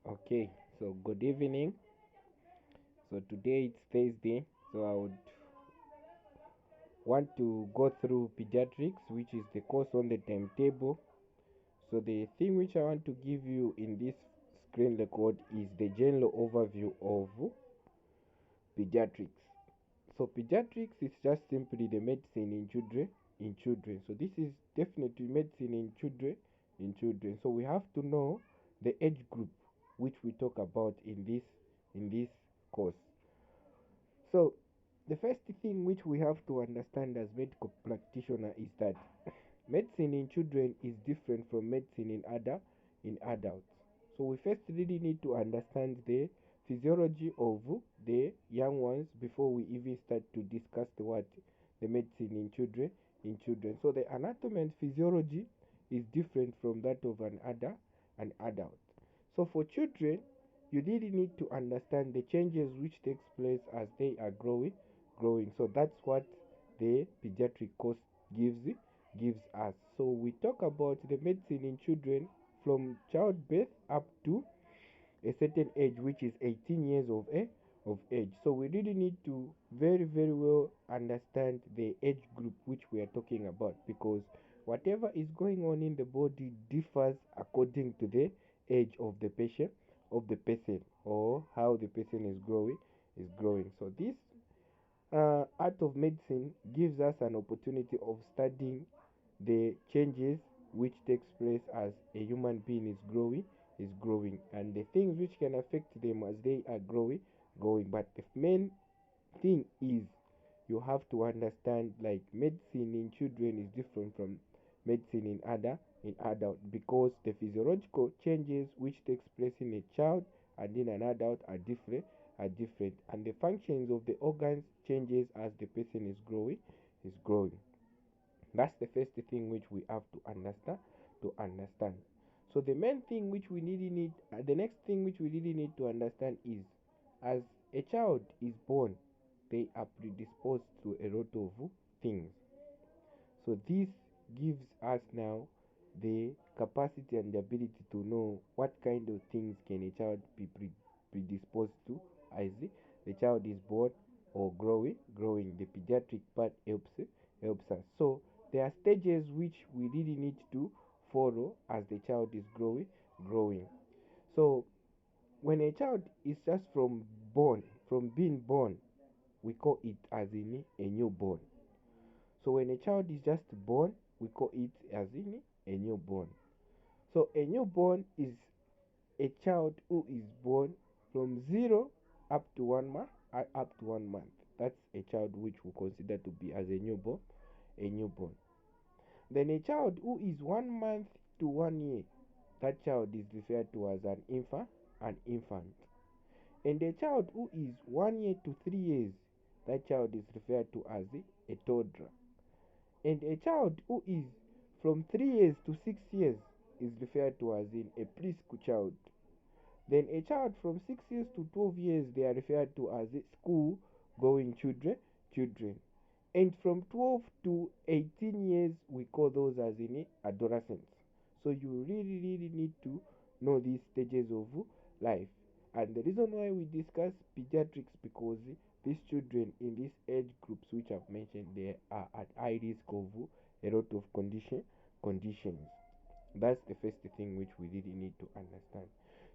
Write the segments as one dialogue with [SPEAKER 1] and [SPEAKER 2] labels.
[SPEAKER 1] Okay, so good evening. So today it's Thursday, so I would want to go through pediatrics, which is the course on the timetable. So the thing which I want to give you in this screen record is the general overview of pediatrics. So pediatrics is just simply the medicine in children. So this is definitely medicine in children. So we have to know the age group which we talk about in this course. So, the first thing which we have to understand as medical practitioner is that medicine in children is different from medicine in adults. So we first really need to understand the physiology of the young ones before we even start to discuss the medicine in children. So the anatomy and physiology is different from that of an adult. So for children, you really need to understand the changes which takes place as they are growing. So that's what the pediatric course gives us. So we talk about the medicine in children from childbirth up to a certain age, which is 18 years of age. So we really need to very well understand the age group which we are talking about, because whatever is going on in the body differs according to the age of the person or how the person is growing. So this art of medicine gives us an opportunity of studying the changes which takes place as a human being is growing, and the things which can affect them as they are growing. But the main thing is, you have to understand, like, medicine in children is different from medicine in adult, because the physiological changes which takes place in a child and in an adult are different, and the functions of the organs changes as the person is growing. That's the first thing which we have to understand. So the main thing which we really need, the next thing which we really need to understand is, as a child is born, they are predisposed to a lot of things. So this gives us now the capacity and the ability to know what kind of things can a child be predisposed to as the child is born or growing. The pediatric part helps us. So there are stages which we really need to follow as the child is growing. So when a child is just from being born, we call it as in a newborn. So when a child is just born, we call it as in a newborn. So a newborn is a child who is born from 0 up to 1 month. That's a child which we consider to be as a newborn. Then a child who is 1 month to 1 year, that child is referred to as an infant. And a child who is 1 year to 3 years, that child is referred to as a toddler. And a child who is from 3 years to 6 years is referred to as in a preschool child. Then a child from 6 years to 12 years, they are referred to as school going children. And from 12 to 18 years, we call those as in adolescents. So you really need to know these stages of life. And the reason why we discuss pediatrics, because these children in these age groups which I've mentioned, they are at high risk of a lot of conditions. That's the first thing which we really need to understand.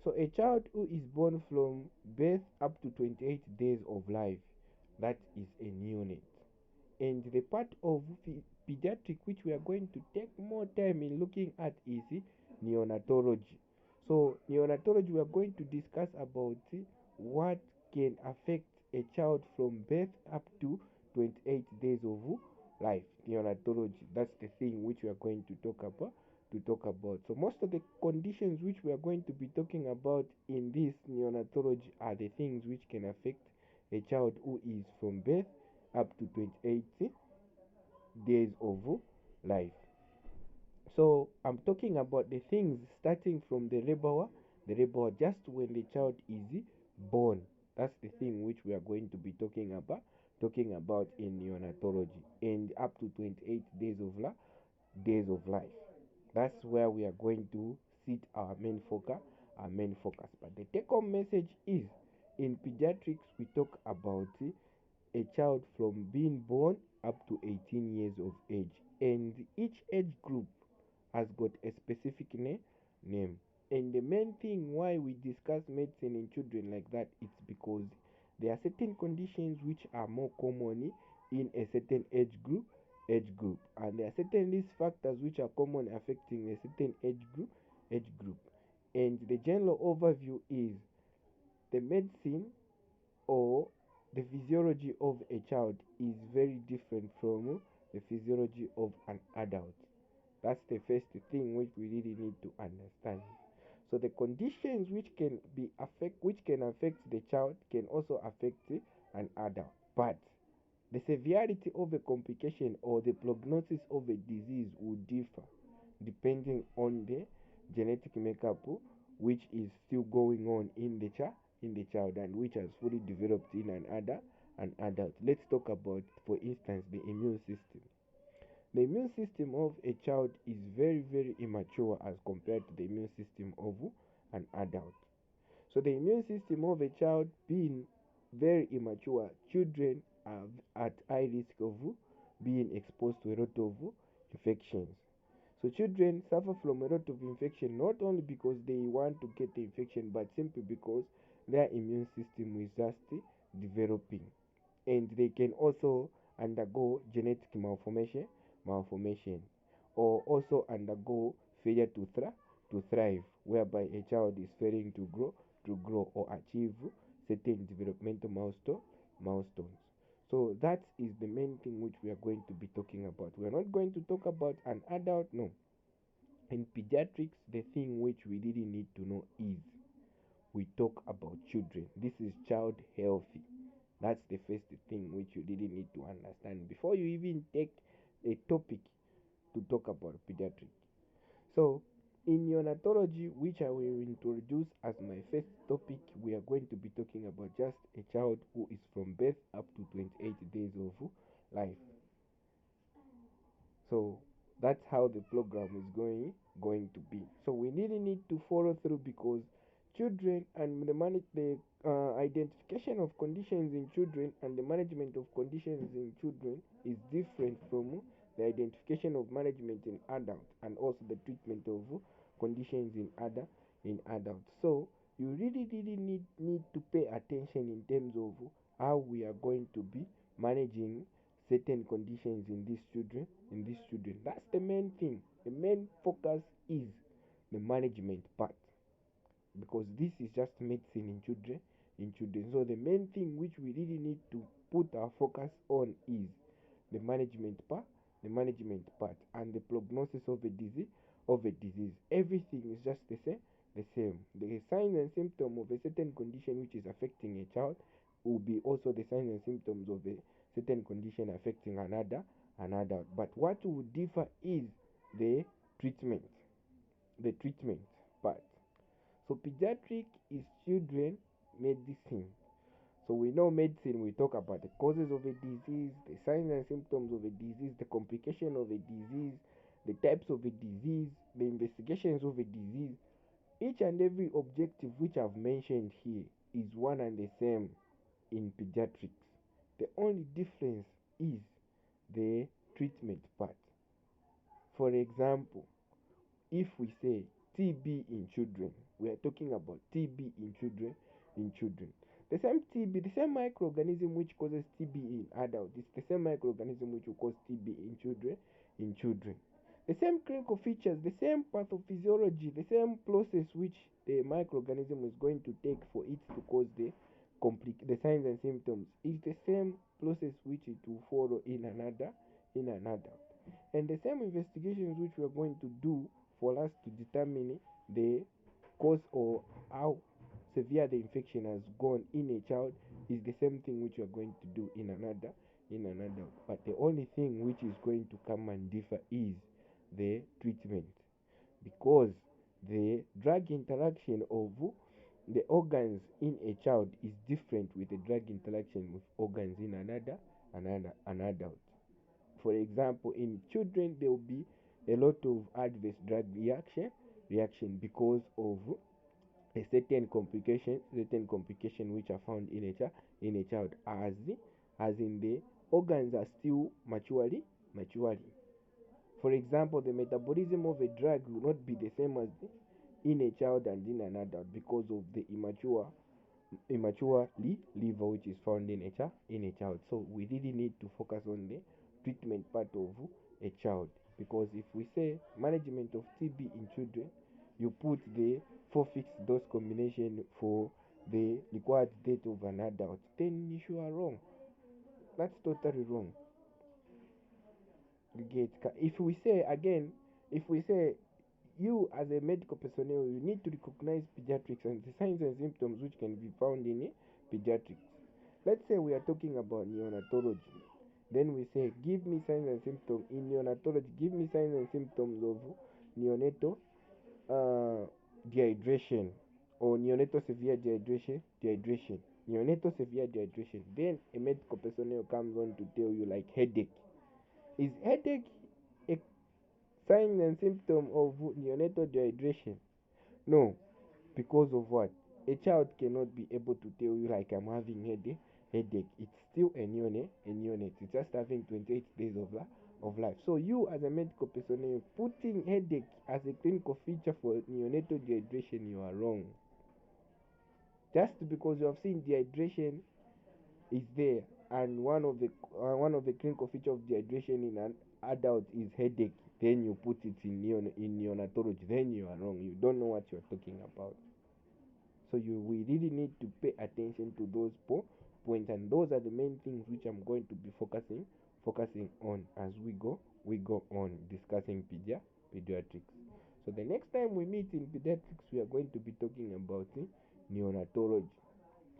[SPEAKER 1] So a child who is born from birth up to 28 days of life, that is a neonate. And the part of pediatric which we are going to take more time in looking at is neonatology. So neonatology, we are going to discuss about what can affect a child from birth up to 28 days of life. Neonatology, that's the thing which we are going to talk about. So most of the conditions which we are going to be talking about in this neonatology are the things which can affect a child who is from birth up to 28 days of life. So I'm talking about the things starting from the labor just when the child is born. That's the thing which we are going to be talking about in neonatology, and up to 28 days of life. That's where we are going to sit our main focus our main focus. But the take home message is, in pediatrics we talk about a child from being born up to 18 years of age, and each age group has got a specific name. And the main thing why we discuss medicine in children like that, it's because there are certain conditions which are more common in a certain age group, and there are certain risk factors which are common affecting a certain age group. And the general overview is, the medicine or the physiology of a child is very different from the physiology of an adult. That's the first thing which we really need to understand. So the conditions which can affect the child can also affect an adult. But the severity of a complication or the prognosis of a disease will differ depending on the genetic makeup which is still going on in the child, and which has fully developed in an adult. Let's talk about, for instance, the immune system. The immune system of a child is very, very immature as compared to the immune system of an adult. So the immune system of a child being very immature, children are at high risk of being exposed to a lot of infections. So children suffer from a lot of infection, not only because they want to get the infection, but simply because their immune system is just developing. And they can also undergo genetic malformation, or also undergo failure to thrive, whereby a child is failing to grow or achieve certain developmental milestones. So that is the main thing which we are going to be talking about. We are not going to talk about an adult, no. In pediatrics, the thing which we really need to know is, we talk about children. This is child healthy. That's the first thing which you really need to understand before you even take a topic to talk about pediatrics. So, in neonatology, which I will introduce as my first topic, we are going to be talking about just a child who is from birth up to 28 days of life. So that's how the program is going to be. So we really need to follow through, because children and the identification of conditions in children and the management of conditions in children is different from the identification of management in adults, and also the treatment of conditions in adults. So you really need to pay attention in terms of how we are going to be managing certain conditions in these children. That's the main thing. The main focus is the management part, because this is just medicine in children. So the main thing which we really need to put our focus on is the management part and the prognosis of a disease. Everything is just the same. The signs and symptoms of a certain condition which is affecting a child will be also the signs and symptoms of a certain condition affecting an adult. But what will differ is the treatment, the treatment part. So pediatric is children medicine. So we know medicine, we talk about the causes of a disease, the signs and symptoms of a disease, the complication of a disease, the types of a disease, the investigations of a disease. Each and every objective which I've mentioned here is one and the same in pediatrics. The only difference is the treatment part. For example, if we say TB in children, we are talking about TB in children. The same TB, the same microorganism which causes TB in adults, it's the same microorganism which will cause TB in children. The same clinical features, the same pathophysiology, the same process which the microorganism is going to take for it to cause the signs and symptoms is the same process which it will follow in an adult. And the same investigations which we are going to do for us to determine the cause or how severe the infection has gone in a child is the same thing which we are going to do in an adult. But the only thing which is going to come and differ is the treatment, because the drug interaction of the organs in a child is different with the drug interaction with organs in an adult. For example, in children there will be a lot of adverse drug reaction because of a certain complication which are found in a child, as in the organs are still maturing. For example, the metabolism of a drug will not be the same as in a child and in an adult because of the immature liver which is found in a child. So we really need to focus on the treatment part of a child, because if we say management of TB in children, you put the 4 fixed dose combination for the required date of an adult, then you are wrong. That's totally wrong. You get? If we say again, if we say you as a medical personnel, you need to recognize pediatrics and the signs and symptoms which can be found in pediatrics. Let's say we are talking about neonatology. Then we say, give me signs and symptoms in neonatology. Give me signs and symptoms of neonatal uh, dehydration or neonatal severe dehydration. Neonatal severe dehydration. Then a medical personnel comes on to tell you like headache. Is headache a sign and symptom of neonatal dehydration? No, because of what? A child cannot be able to tell you like I'm having headache. It's still a neonate. It's just having 28 days of life. So you as a medical personnel putting headache as a clinical feature for neonatal dehydration, you are wrong. Just because you have seen dehydration is there, and one of the clinical feature of dehydration in an adult is headache, then you put it in neonatology, then you are wrong. You don't know what you're talking about. So we really need to pay attention to those points, and those are the main things which I'm going to be focusing on as we go on discussing pediatrics. So the next time we meet in pediatrics, we are going to be talking about neonatology.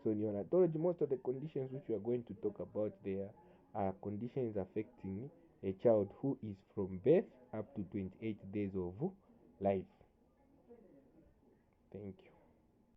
[SPEAKER 1] So neonatology, most of the conditions which we are going to talk about there are conditions affecting a child who is from birth up to 28 days of life. Thank you.